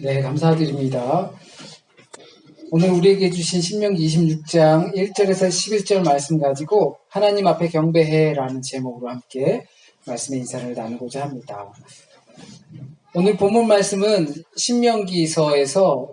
네, 감사드립니다. 오늘 우리에게 주신 신명기 26장 1절에서 11절 말씀 가지고 하나님 앞에 경배해라는 제목으로 함께 말씀의 인사를 나누고자 합니다. 오늘 본문 말씀은 신명기서에서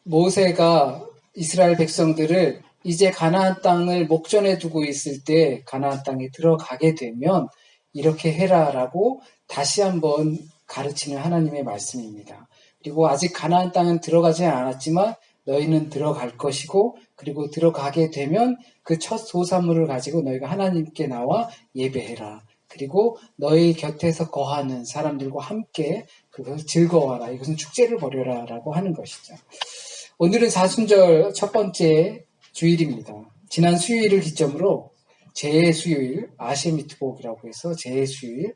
모세가 이스라엘 백성들을 이제 가나안 땅을 목전에 두고 있을 때 가나안 땅에 들어가게 되면 이렇게 해라라고 다시 한번 가르치는 하나님의 말씀입니다. 그리고 아직 가나안 땅은 들어가지 않았지만 너희는 들어갈 것이고 그리고 들어가게 되면 그 첫 소산물을 가지고 너희가 하나님께 나와 예배해라. 그리고 너희 곁에서 거하는 사람들과 함께 그것을 즐거워하라. 이것은 축제를 벌여라 라고 하는 것이죠. 오늘은 사순절 첫 번째 주일입니다. 지난 수요일을 기점으로 제 수요일, 아셰미트복이라고 해서 제 수요일을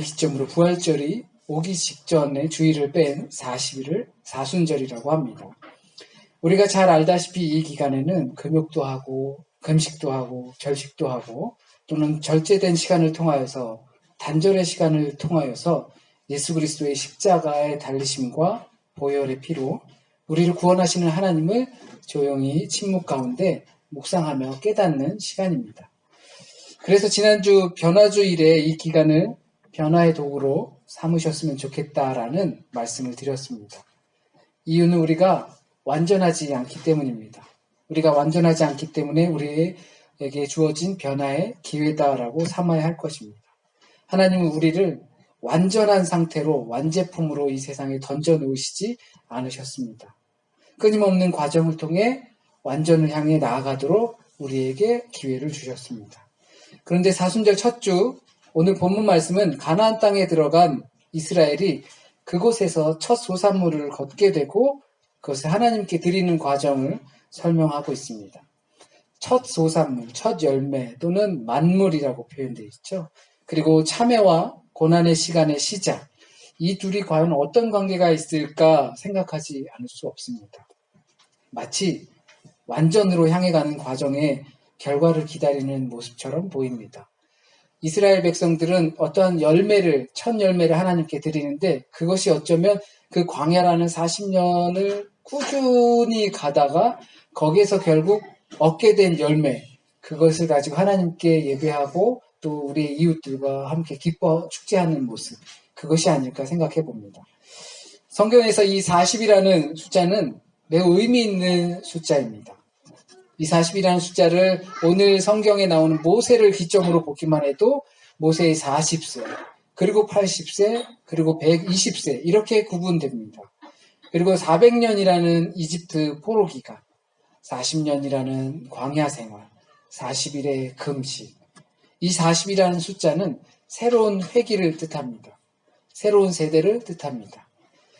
기점으로 부활절이 오기 직전에 주일을 뺀 40일을 사순절이라고 합니다. 우리가 잘 알다시피 이 기간에는 금욕도 하고 금식도 하고 절식도 하고 또는 절제된 시간을 통하여서 단절의 시간을 통하여서 예수 그리스도의 십자가의 달리심과 보혈의 피로 우리를 구원하시는 하나님을 조용히 침묵 가운데 묵상하며 깨닫는 시간입니다. 그래서 지난주 변화주일에 이 기간을 변화의 도구로 삼으셨으면 좋겠다라는 말씀을 드렸습니다. 이유는 우리가 완전하지 않기 때문입니다. 우리가 완전하지 않기 때문에 우리에게 주어진 변화의 기회다라고 삼아야 할 것입니다. 하나님은 우리를 완전한 상태로 완제품으로 이 세상에 던져놓으시지 않으셨습니다. 끊임없는 과정을 통해 완전을 향해 나아가도록 우리에게 기회를 주셨습니다. 그런데 사순절 첫 주 오늘 본문 말씀은 가나안 땅에 들어간 이스라엘이 그곳에서 첫 소산물을 걷게 되고 그것을 하나님께 드리는 과정을 설명하고 있습니다. 첫 소산물, 첫 열매 또는 만물이라고 표현되어 있죠. 그리고 참회와 고난의 시간의 시작, 이 둘이 과연 어떤 관계가 있을까 생각하지 않을 수 없습니다. 마치 완전으로 향해 가는 과정의 결과를 기다리는 모습처럼 보입니다. 이스라엘 백성들은 어떠한 첫 열매를 하나님께 드리는데 그것이 어쩌면 그 광야라는 40년을 꾸준히 가다가 거기에서 결국 얻게 된 열매, 그것을 가지고 하나님께 예배하고 또 우리 이웃들과 함께 기뻐 축제하는 모습, 그것이 아닐까 생각해 봅니다. 성경에서 이 40이라는 숫자는 매우 의미 있는 숫자입니다. 이 40이라는 숫자를 오늘 성경에 나오는 모세를 기점으로 보기만 해도 모세의 40세, 그리고 80세, 그리고 120세 이렇게 구분됩니다. 그리고 400년이라는 이집트 포로 기간, 40년이라는 광야 생활, 40일의 금식. 이 40이라는 숫자는 새로운 회기를 뜻합니다. 새로운 세대를 뜻합니다.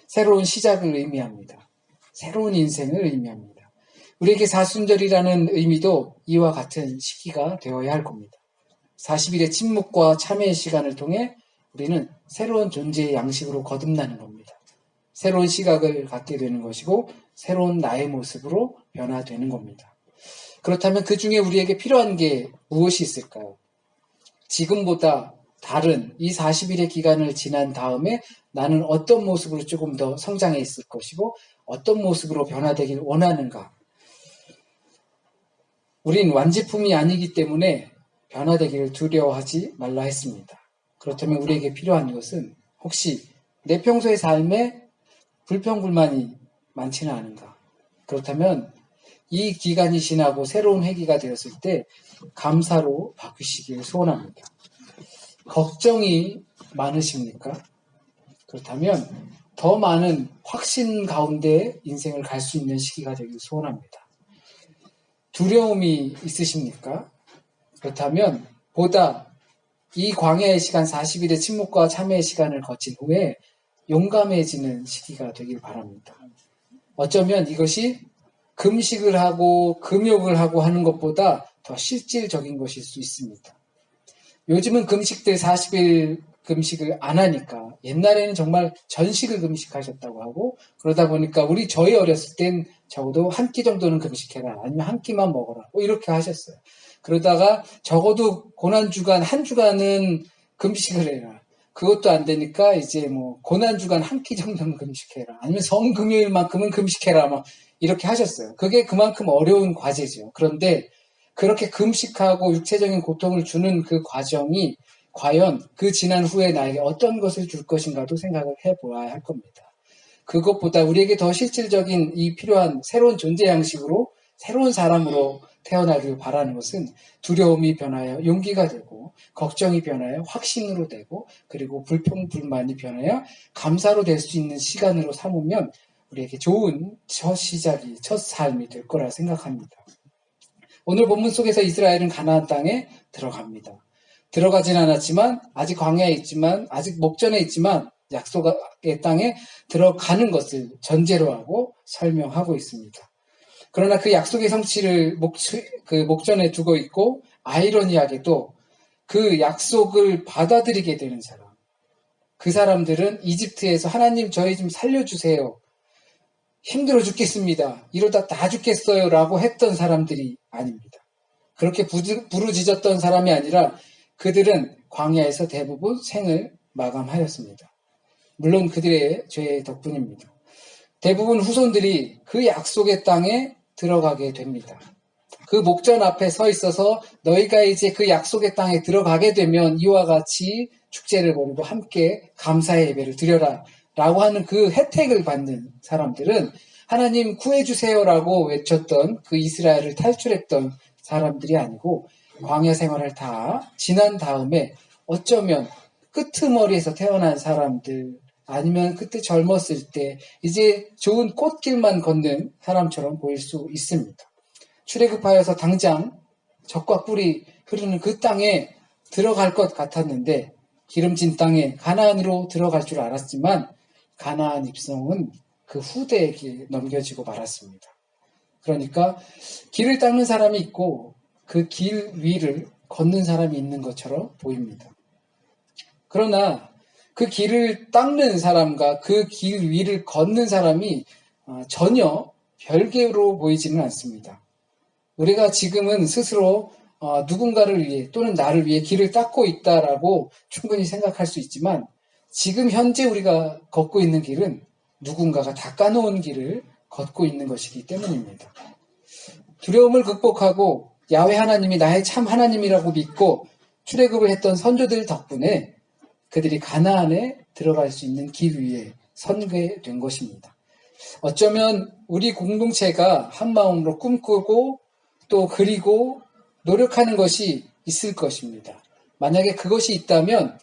새로운 시작을 의미합니다. 새로운 인생을 의미합니다. 우리에게 사순절이라는 의미도 이와 같은 시기가 되어야 할 겁니다. 40일의 침묵과 참회의 시간을 통해 우리는 새로운 존재의 양식으로 거듭나는 겁니다. 새로운 시각을 갖게 되는 것이고 새로운 나의 모습으로 변화되는 겁니다. 그렇다면 그 중에 우리에게 필요한 게 무엇이 있을까요? 지금보다 다른 이 40일의 기간을 지난 다음에 나는 어떤 모습으로 조금 더 성장해 있을 것이고 어떤 모습으로 변화되길 원하는가? 우린 완제품이 아니기 때문에 변화되기를 두려워하지 말라 했습니다. 그렇다면 우리에게 필요한 것은 혹시 내 평소의 삶에 불평불만이 많지는 않은가? 그렇다면 이 기간이 지나고 새로운 회기가 되었을 때 감사로 바뀌시길 소원합니다. 걱정이 많으십니까? 그렇다면 더 많은 확신 가운데 인생을 갈 수 있는 시기가 되길 소원합니다. 두려움이 있으십니까? 그렇다면 보다 이 광야의 시간 40일의 침묵과 참회의 시간을 거친 후에 용감해지는 시기가 되길 바랍니다. 어쩌면 이것이 금식을 하고 금욕을 하고 하는 것보다 더 실질적인 것일 수 있습니다. 요즘은 금식들 40일 금식을 안 하니까 옛날에는 정말 전식을 금식하셨다고 하고 그러다 보니까 저희 어렸을 땐 적어도 한 끼 정도는 금식해라 아니면 한 끼만 먹어라 이렇게 하셨어요. 그러다가 적어도 고난주간 한 주간은 금식을 해라. 그것도 안 되니까 이제 뭐 고난주간 한 끼 정도는 금식해라. 아니면 성금요일만큼은 금식해라. 막 이렇게 하셨어요. 그게 그만큼 어려운 과제죠. 그런데 그렇게 금식하고 육체적인 고통을 주는 그 과정이 과연 그 지난 후에 나에게 어떤 것을 줄 것인가도 생각을 해보아야 할 겁니다. 그것보다 우리에게 더 실질적인 이 필요한 새로운 존재 양식으로 새로운 사람으로 태어나길 바라는 것은 두려움이 변하여 용기가 되고 걱정이 변하여 확신으로 되고 그리고 불평불만이 변하여 감사로 될 수 있는 시간으로 삼으면 우리에게 좋은 첫 시작이 첫 삶이 될 거라 생각합니다. 오늘 본문 속에서 이스라엘은 가나안 땅에 들어갑니다. 들어가진 않았지만 아직 광야에 있지만 아직 목전에 있지만 약속의 땅에 들어가는 것을 전제로 하고 설명하고 있습니다. 그러나 그 약속의 성취를 목전에 두고 있고 아이러니하게도 그 약속을 받아들이게 되는 사람, 그 사람들은 이집트에서 하나님 저희 좀 살려주세요. 힘들어 죽겠습니다. 이러다 다 죽겠어요. 라고 했던 사람들이 아닙니다. 그렇게 부르짖었던 사람이 아니라 그들은 광야에서 대부분 생을 마감하였습니다. 물론 그들의 죄의 덕분입니다. 대부분 후손들이 그 약속의 땅에 들어가게 됩니다. 그 목전 앞에 서 있어서 너희가 이제 그 약속의 땅에 들어가게 되면 이와 같이 축제를 벌이고 함께 감사의 예배를 드려라 라고 하는 그 혜택을 받는 사람들은 하나님 구해주세요라고 외쳤던 그 이스라엘을 탈출했던 사람들이 아니고 광야 생활을 다 지난 다음에 어쩌면 끄트머리에서 태어난 사람들 아니면 그때 젊었을 때 이제 좋은 꽃길만 걷는 사람처럼 보일 수 있습니다. 출애굽하여서 당장 젖과 꿀이 흐르는 그 땅에 들어갈 것 같았는데 기름진 땅에 가나안으로 들어갈 줄 알았지만 가나안 입성은 그 후대에게 넘겨지고 말았습니다. 그러니까 길을 닦는 사람이 있고 그 길 위를 걷는 사람이 있는 것처럼 보입니다. 그러나 그 길을 닦는 사람과 그 길 위를 걷는 사람이 전혀 별개로 보이지는 않습니다. 우리가 지금은 스스로 누군가를 위해 또는 나를 위해 길을 닦고 있다라고 충분히 생각할 수 있지만 지금 현재 우리가 걷고 있는 길은 누군가가 닦아놓은 길을 걷고 있는 것이기 때문입니다. 두려움을 극복하고 야훼 하나님이 나의 참 하나님이라고 믿고 출애굽을 했던 선조들 덕분에 그들이 가나안에 들어갈 수 있는 길 위에 선게 된 것입니다. 어쩌면 우리 공동체가 한마음으로 꿈꾸고 또 그리고 노력하는 것이 있을 것입니다. 만약에 그것이 있다면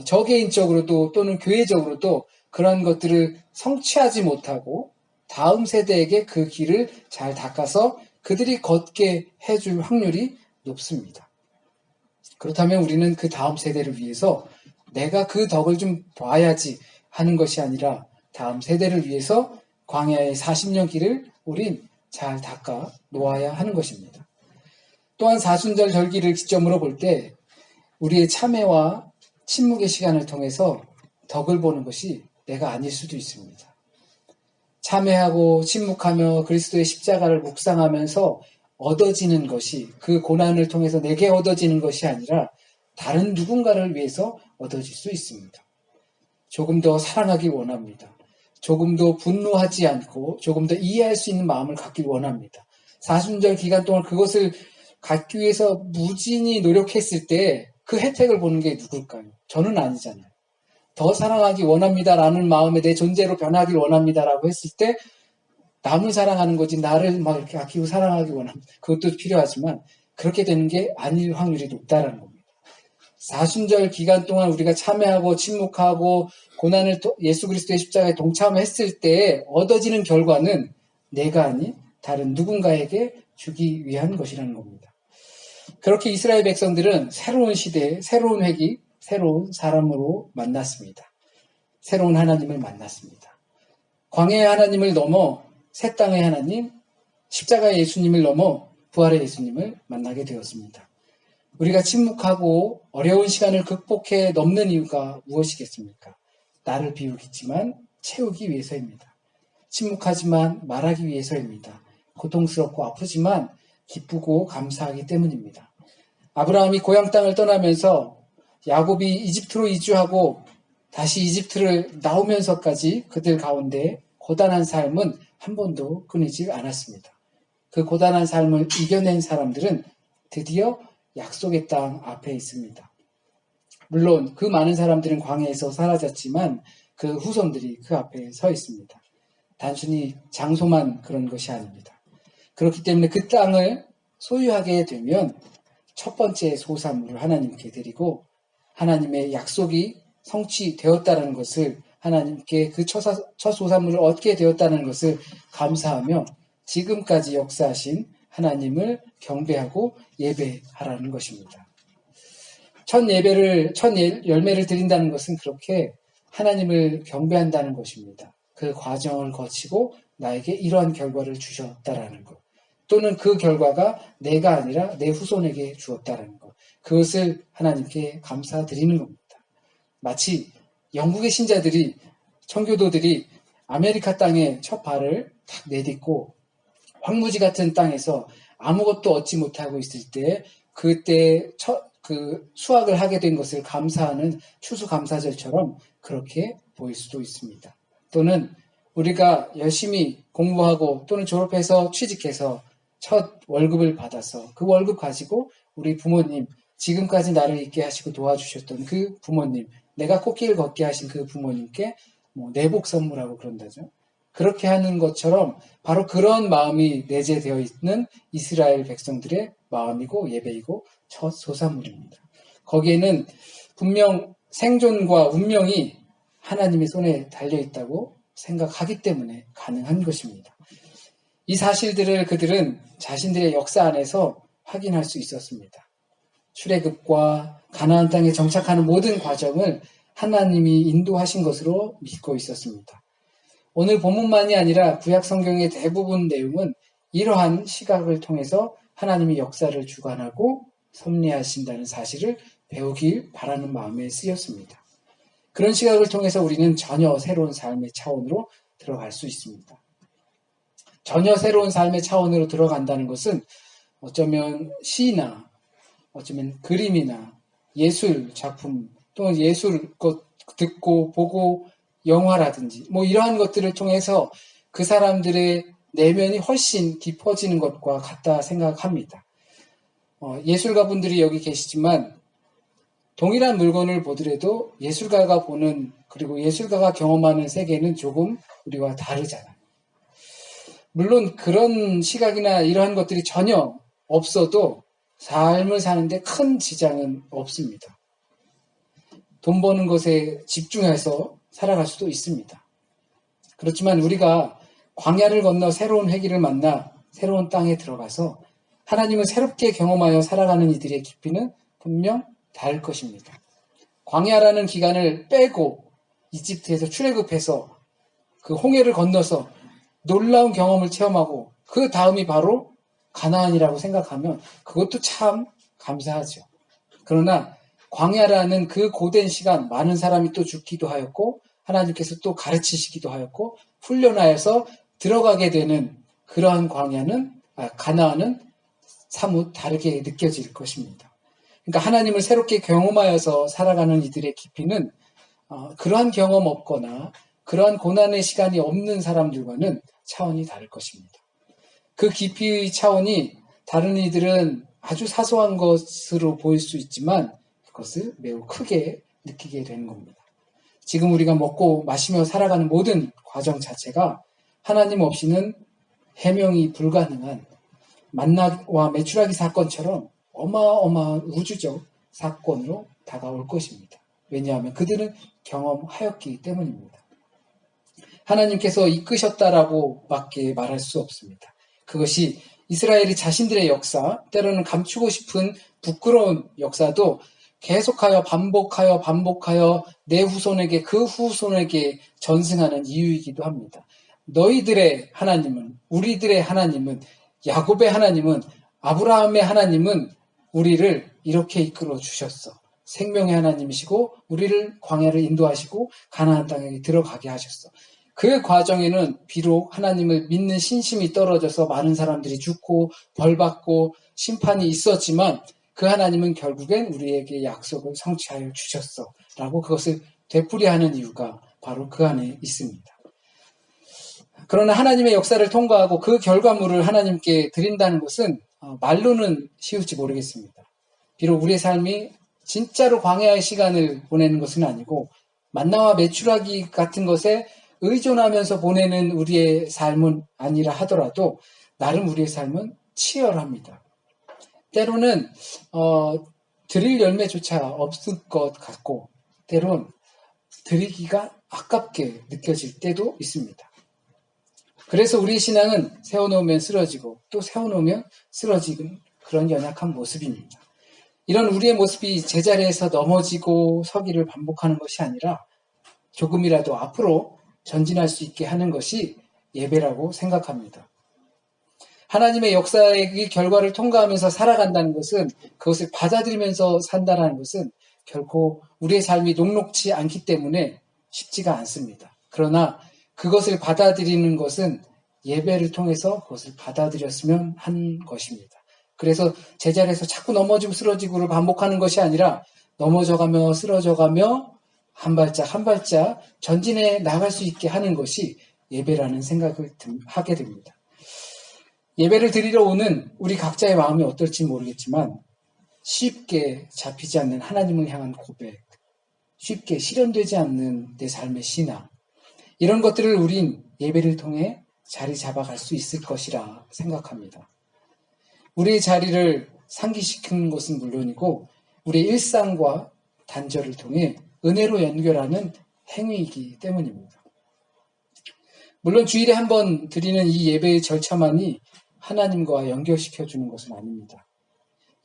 저 개인적으로도 또는 교회적으로도 그런 것들을 성취하지 못하고 다음 세대에게 그 길을 잘 닦아서 그들이 걷게 해줄 확률이 높습니다. 그렇다면 우리는 그 다음 세대를 위해서 내가 그 덕을 좀 봐야지 하는 것이 아니라 다음 세대를 위해서 광야의 40년 길을 우린 잘 닦아 놓아야 하는 것입니다. 또한 사순절 절기를 기점으로 볼 때 우리의 참회와 침묵의 시간을 통해서 덕을 보는 것이 내가 아닐 수도 있습니다. 참회하고 침묵하며 그리스도의 십자가를 묵상하면서 얻어지는 것이 그 고난을 통해서 내게 얻어지는 것이 아니라 다른 누군가를 위해서 얻어질 수 있습니다. 조금 더 사랑하기 원합니다. 조금 더 분노하지 않고 조금 더 이해할 수 있는 마음을 갖기 원합니다. 사순절 기간 동안 그것을 갖기 위해서 무진히 노력했을 때 그 혜택을 보는 게 누굴까요? 저는 아니잖아요. 더 사랑하기 원합니다라는 마음에 내 존재로 변하기 원합니다라고 했을 때 남을 사랑하는 거지 나를 막 이렇게 아끼고 사랑하기 원합니다. 그것도 필요하지만 그렇게 되는 게 아닐 확률이 높다라는 겁니다. 사순절 기간 동안 우리가 참회하고 침묵하고 고난을 예수 그리스도의 십자가에 동참했을 때 얻어지는 결과는 내가 아닌 다른 누군가에게 주기 위한 것이라는 겁니다. 그렇게 이스라엘 백성들은 새로운 시대에 새로운 회기, 새로운 사람으로 만났습니다. 새로운 하나님을 만났습니다. 광야의 하나님을 넘어 새 땅의 하나님, 십자가의 예수님을 넘어 부활의 예수님을 만나게 되었습니다. 우리가 침묵하고 어려운 시간을 극복해 넘는 이유가 무엇이겠습니까? 나를 비우겠지만 채우기 위해서입니다. 침묵하지만 말하기 위해서입니다. 고통스럽고 아프지만 기쁘고 감사하기 때문입니다. 아브라함이 고향 땅을 떠나면서 야곱이 이집트로 이주하고 다시 이집트를 나오면서까지 그들 가운데 고단한 삶은 한 번도 끊이지 않았습니다. 그 고단한 삶을 이겨낸 사람들은 드디어 약속의 땅 앞에 있습니다. 물론 그 많은 사람들은 광야에서 사라졌지만 그 후손들이 그 앞에 서 있습니다. 단순히 장소만 그런 것이 아닙니다. 그렇기 때문에 그 땅을 소유하게 되면 첫 번째 소산물을 하나님께 드리고 하나님의 약속이 성취되었다는 것을 하나님께 그 첫 소산물을 얻게 되었다는 것을 감사하며 지금까지 역사하신 하나님을 경배하고 예배하라는 것입니다. 첫 열매를 드린다는 것은 그렇게 하나님을 경배한다는 것입니다. 그 과정을 거치고 나에게 이러한 결과를 주셨다라는 것. 또는 그 결과가 내가 아니라 내 후손에게 주었다라는 것. 그것을 하나님께 감사드리는 겁니다. 마치 영국의 신자들이, 청교도들이 아메리카 땅에 첫 발을 탁 내딛고 황무지 같은 땅에서 아무것도 얻지 못하고 있을 때 그때 수확을 하게 된 것을 감사하는 추수감사절처럼 그렇게 보일 수도 있습니다. 또는 우리가 열심히 공부하고 또는 졸업해서 취직해서 첫 월급을 받아서 그 월급 가지고 우리 부모님, 지금까지 나를 있게 하시고 도와주셨던 그 부모님, 내가 꽃길을 걷게 하신 그 부모님께 내복 선물하고 그런다죠. 그렇게 하는 것처럼 바로 그런 마음이 내재되어 있는 이스라엘 백성들의 마음이고 예배이고 첫 소산물입니다. 거기에는 분명 생존과 운명이 하나님의 손에 달려있다고 생각하기 때문에 가능한 것입니다. 이 사실들을 그들은 자신들의 역사 안에서 확인할 수 있었습니다. 출애굽과 가나안 땅에 정착하는 모든 과정을 하나님이 인도하신 것으로 믿고 있었습니다. 오늘 본문만이 아니라 구약 성경의 대부분 내용은 이러한 시각을 통해서 하나님이 역사를 주관하고 섭리하신다는 사실을 배우길 바라는 마음에 쓰였습니다. 그런 시각을 통해서 우리는 전혀 새로운 삶의 차원으로 들어갈 수 있습니다. 전혀 새로운 삶의 차원으로 들어간다는 것은 어쩌면 시나 어쩌면 그림이나 예술 작품 또는 예술 것 듣고 보고 영화라든지 이러한 것들을 통해서 그 사람들의 내면이 훨씬 깊어지는 것과 같다 생각합니다. 예술가 분들이 여기 계시지만 동일한 물건을 보더라도 예술가가 보는 그리고 예술가가 경험하는 세계는 조금 우리와 다르잖아요. 물론 그런 시각이나 이러한 것들이 전혀 없어도 삶을 사는데 큰 지장은 없습니다. 돈 버는 것에 집중해서 살아갈 수도 있습니다. 그렇지만 우리가 광야를 건너 새로운 회기를 만나 새로운 땅에 들어가서 하나님을 새롭게 경험하여 살아가는 이들의 깊이는 분명 다를 것입니다. 광야라는 기간을 빼고 이집트에서 출애굽해서 그 홍해를 건너서 놀라운 경험을 체험하고 그 다음이 바로 가나안이라고 생각하면 그것도 참 감사하죠. 그러나 광야라는 그 고된 시간 많은 사람이 또 죽기도 하였고 하나님께서 또 가르치시기도 하였고 훈련하여서 들어가게 되는 그러한 가나안은 사뭇 다르게 느껴질 것입니다. 그러니까 하나님을 새롭게 경험하여서 살아가는 이들의 깊이는 그러한 경험 없거나 그러한 고난의 시간이 없는 사람들과는 차원이 다를 것입니다. 그 깊이의 차원이 다른 이들은 아주 사소한 것으로 보일 수 있지만 그것을 매우 크게 느끼게 되는 겁니다. 지금 우리가 먹고 마시며 살아가는 모든 과정 자체가 하나님 없이는 해명이 불가능한 만나와 메추라기 사건처럼 어마어마한 우주적 사건으로 다가올 것입니다. 왜냐하면 그들은 경험하였기 때문입니다. 하나님께서 이끄셨다라고 밖에 말할 수 없습니다. 그것이 이스라엘이 자신들의 역사, 때로는 감추고 싶은 부끄러운 역사도 계속하여 반복하여 내 후손에게 그 후손에게 전승하는 이유이기도 합니다. 너희들의 하나님은, 우리들의 하나님은, 야곱의 하나님은, 아브라함의 하나님은 우리를 이렇게 이끌어 주셨어. 생명의 하나님이시고 우리를 광야를 인도하시고 가나안 땅에 들어가게 하셨어. 그 과정에는 비록 하나님을 믿는 신심이 떨어져서 많은 사람들이 죽고 벌받고 심판이 있었지만 그 하나님은 결국엔 우리에게 약속을 성취하여 주셨어 라고 그것을 되풀이하는 이유가 바로 그 안에 있습니다. 그러나 하나님의 역사를 통과하고 그 결과물을 하나님께 드린다는 것은 말로는 쉬울지 모르겠습니다. 비록 우리의 삶이 진짜로 광야의 시간을 보내는 것은 아니고 만나와 메추라기 같은 것에 의존하면서 보내는 우리의 삶은 아니라 하더라도 나름 우리의 삶은 치열합니다. 때로는 드릴 열매조차 없을 것 같고 때론 드리기가 아깝게 느껴질 때도 있습니다. 그래서 우리 신앙은 세워놓으면 쓰러지고 또 세워놓으면 쓰러지는 그런 연약한 모습입니다. 이런 우리의 모습이 제자리에서 넘어지고 서기를 반복하는 것이 아니라 조금이라도 앞으로 전진할 수 있게 하는 것이 예배라고 생각합니다. 하나님의 역사의 결과를 통과하면서 살아간다는 것은 그것을 받아들이면서 산다는 것은 결코 우리의 삶이 녹록지 않기 때문에 쉽지가 않습니다. 그러나 그것을 받아들이는 것은 예배를 통해서 그것을 받아들였으면 한 것입니다. 그래서 제자리에서 자꾸 넘어지고 쓰러지고를 반복하는 것이 아니라 넘어져가며 쓰러져가며 한 발짝 한 발짝 전진해 나갈 수 있게 하는 것이 예배라는 생각을 하게 됩니다. 예배를 드리러 오는 우리 각자의 마음이 어떨지 모르겠지만 쉽게 잡히지 않는 하나님을 향한 고백, 쉽게 실현되지 않는 내 삶의 신앙, 이런 것들을 우린 예배를 통해 자리 잡아갈 수 있을 것이라 생각합니다. 우리의 자리를 상기시키는 것은 물론이고 우리의 일상과 단절을 통해 은혜로 연결하는 행위이기 때문입니다. 물론 주일에 한 번 드리는 이 예배의 절차만이 하나님과 연결시켜주는 것은 아닙니다.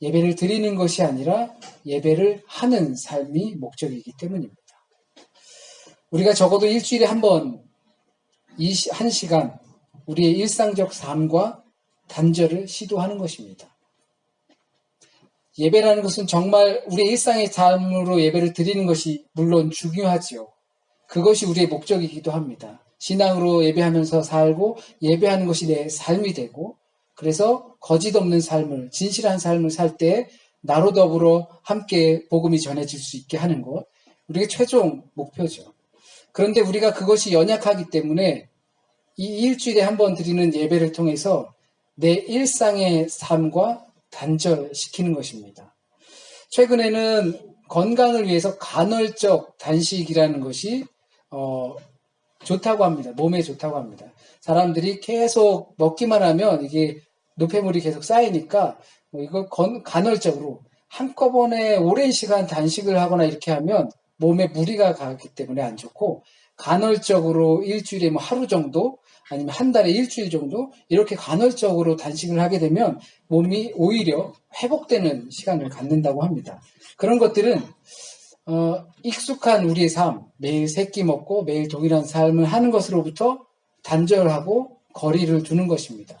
예배를 드리는 것이 아니라 예배를 하는 삶이 목적이기 때문입니다. 우리가 적어도 일주일에 한 번, 한 시간, 우리의 일상적 삶과 단절을 시도하는 것입니다. 예배라는 것은 정말 우리의 일상의 삶으로 예배를 드리는 것이 물론 중요하지요. 그것이 우리의 목적이기도 합니다. 신앙으로 예배하면서 살고 예배하는 것이 내 삶이 되고 그래서 거짓 없는 삶을, 진실한 삶을 살 때 나로 더불어 함께 복음이 전해질 수 있게 하는 것, 우리의 최종 목표죠. 그런데 우리가 그것이 연약하기 때문에 이 일주일에 한 번 드리는 예배를 통해서 내 일상의 삶과 단절시키는 것입니다. 최근에는 건강을 위해서 간헐적 단식이라는 것이 좋다고 합니다. 몸에 좋다고 합니다. 사람들이 계속 먹기만 하면 이게 노폐물이 계속 쌓이니까 이걸 간헐적으로 한꺼번에 오랜 시간 단식을 하거나 이렇게 하면 몸에 무리가 가기 때문에 안 좋고 간헐적으로 일주일에 하루 정도 아니면 한 달에 일주일 정도 이렇게 간헐적으로 단식을 하게 되면 몸이 오히려 회복되는 시간을 갖는다고 합니다. 그런 것들은 익숙한 우리의 삶, 매일 세 끼 먹고 매일 동일한 삶을 하는 것으로부터 단절하고 거리를 두는 것입니다.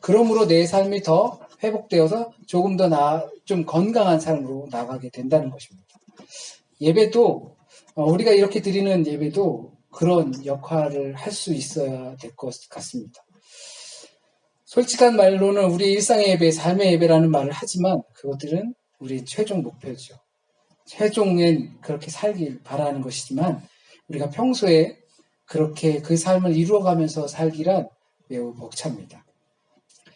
그러므로 내 삶이 더 회복되어서 조금 더 좀 건강한 삶으로 나가게 된다는 것입니다. 예배도 우리가 이렇게 드리는 예배도 그런 역할을 할 수 있어야 될 것 같습니다. 솔직한 말로는 우리 일상의 예배, 삶의 예배라는 말을 하지만 그것들은 우리 최종 목표죠. 최종엔 그렇게 살길 바라는 것이지만 우리가 평소에 그렇게 그 삶을 이루어가면서 살기란 매우 벅찹니다.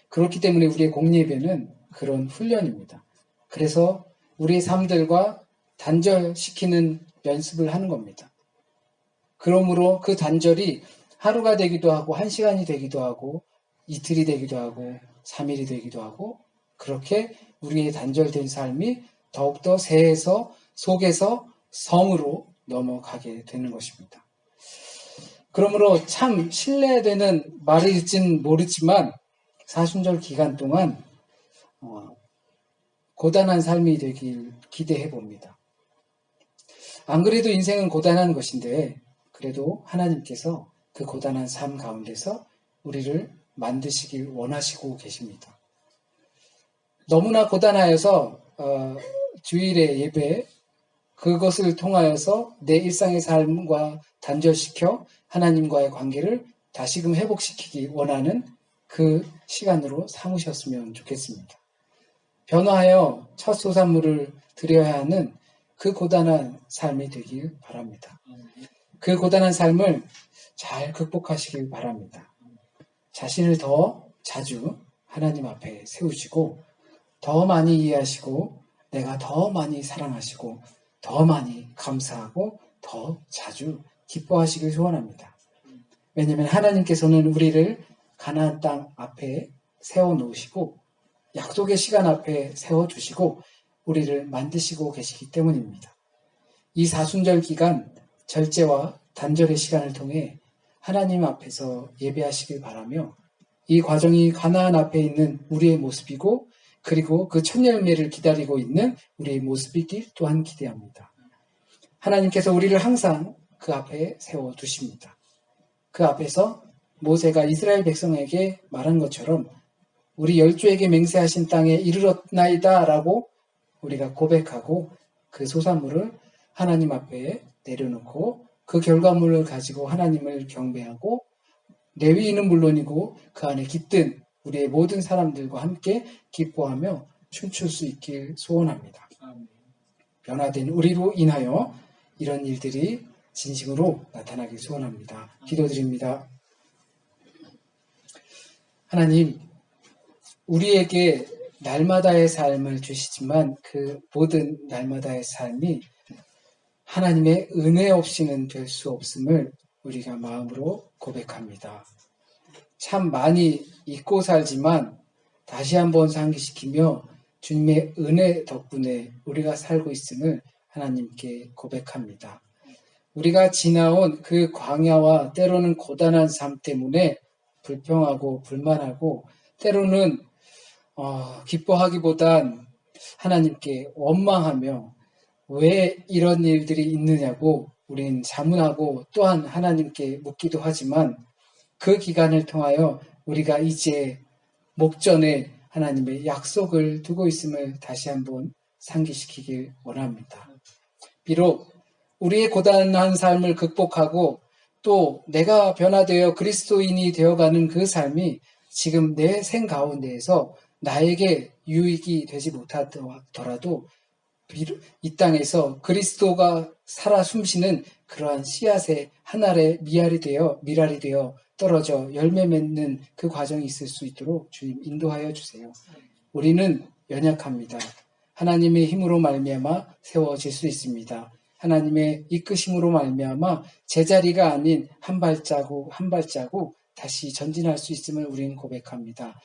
그렇기 때문에 우리의 공예배는 그런 훈련입니다. 그래서 우리의 삶들과 단절시키는 연습을 하는 겁니다. 그러므로 그 단절이 하루가 되기도 하고 1시간이 되기도 하고 이틀이 되기도 하고 3일이 되기도 하고 그렇게 우리의 단절된 삶이 더욱더 새해서 속에서 성으로 넘어가게 되는 것입니다. 그러므로 참 신뢰되는 말일진 모르지만 사순절 기간 동안 고단한 삶이 되길 기대해 봅니다. 안 그래도 인생은 고단한 것인데 그래도 하나님께서 그 고단한 삶 가운데서 우리를 만드시길 원하시고 계십니다. 너무나 고단하여서 주일의 예배 그것을 통하여서 내 일상의 삶과 단절시켜 하나님과의 관계를 다시금 회복시키기 원하는 그 시간으로 삼으셨으면 좋겠습니다. 변화하여 첫 소산물을 드려야 하는 그 고단한 삶이 되길 바랍니다. 그 고단한 삶을 잘 극복하시길 바랍니다. 자신을 더 자주 하나님 앞에 세우시고 더 많이 이해하시고 내가 더 많이 사랑하시고 더 많이 감사하고 더 자주 기뻐하시길 소원합니다. 왜냐하면 하나님께서는 우리를 가나안 땅 앞에 세워놓으시고 약속의 시간 앞에 세워주시고 우리를 만드시고 계시기 때문입니다. 이 사순절 기간 절제와 단절의 시간을 통해 하나님 앞에서 예배하시길 바라며 이 과정이 가나안 앞에 있는 우리의 모습이고 그리고 그 첫 열매를 기다리고 있는 우리의 모습이길 또한 기대합니다. 하나님께서 우리를 항상 그 앞에 세워두십니다. 그 앞에서 모세가 이스라엘 백성에게 말한 것처럼 우리 열조에게 맹세하신 땅에 이르렀나이다 라고 우리가 고백하고 그 소산물을 하나님 앞에 내려놓고 그 결과물을 가지고 하나님을 경배하고 레위인은 물론이고 그 안에 깃든 우리의 모든 사람들과 함께 기뻐하며 춤출 수 있길 소원합니다. 변화된 우리로 인하여 이런 일들이 진심으로 나타나길 소원합니다. 기도드립니다. 하나님, 우리에게 날마다의 삶을 주시지만 그 모든 날마다의 삶이 하나님의 은혜 없이는 될 수 없음을 우리가 마음으로 고백합니다. 참 많이 잊고 살지만 다시 한번 상기시키며 주님의 은혜 덕분에 우리가 살고 있음을 하나님께 고백합니다. 우리가 지나온 그 광야와 때로는 고단한 삶 때문에 불평하고 불만하고 때로는 기뻐하기보단 하나님께 원망하며 왜 이런 일들이 있느냐고 우린 자문하고 또한 하나님께 묻기도 하지만 그 기간을 통하여 우리가 이제 목전에 하나님의 약속을 두고 있음을 다시 한번 상기시키길 원합니다. 비록 우리의 고단한 삶을 극복하고 또 내가 변화되어 그리스도인이 되어가는 그 삶이 지금 내 생 가운데에서 나에게 유익이 되지 못하더라도 이 땅에서 그리스도가 살아 숨쉬는 그러한 씨앗의 한 알의 미랄이 되어 떨어져 열매 맺는 그 과정이 있을 수 있도록 주님 인도하여 주세요. 우리는 연약합니다. 하나님의 힘으로 말미암아 세워질 수 있습니다. 하나님의 이끄심으로 말미암아 제자리가 아닌 한 발자국 한 발자국 다시 전진할 수 있음을 우리는 고백합니다.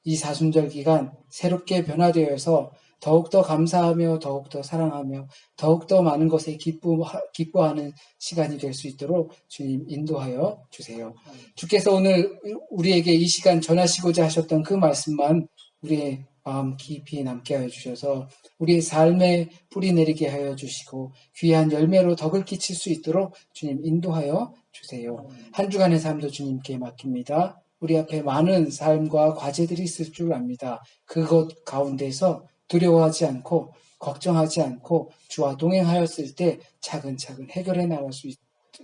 이 사순절 기간 새롭게 변화되어서 더욱더 감사하며 더욱더 사랑하며 더욱더 많은 것에 기뻐하는 시간이 될 수 있도록 주님 인도하여 주세요. 주께서 오늘 우리에게 이 시간 전하시고자 하셨던 그 말씀만 우리의 마음 깊이 남게 하여 주셔서 우리의 삶에 뿌리 내리게 하여 주시고 귀한 열매로 덕을 끼칠 수 있도록 주님 인도하여 주세요. 한 주간의 삶도 주님께 맡깁니다. 우리 앞에 많은 삶과 과제들이 있을 줄 압니다. 그것 가운데서 두려워하지 않고 걱정하지 않고 주와 동행하였을 때 차근차근 해결해 나갈 수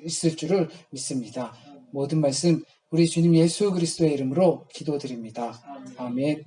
있을 줄을 믿습니다. 모든 말씀 우리 주님 예수 그리스도의 이름으로 기도드립니다. 아멘.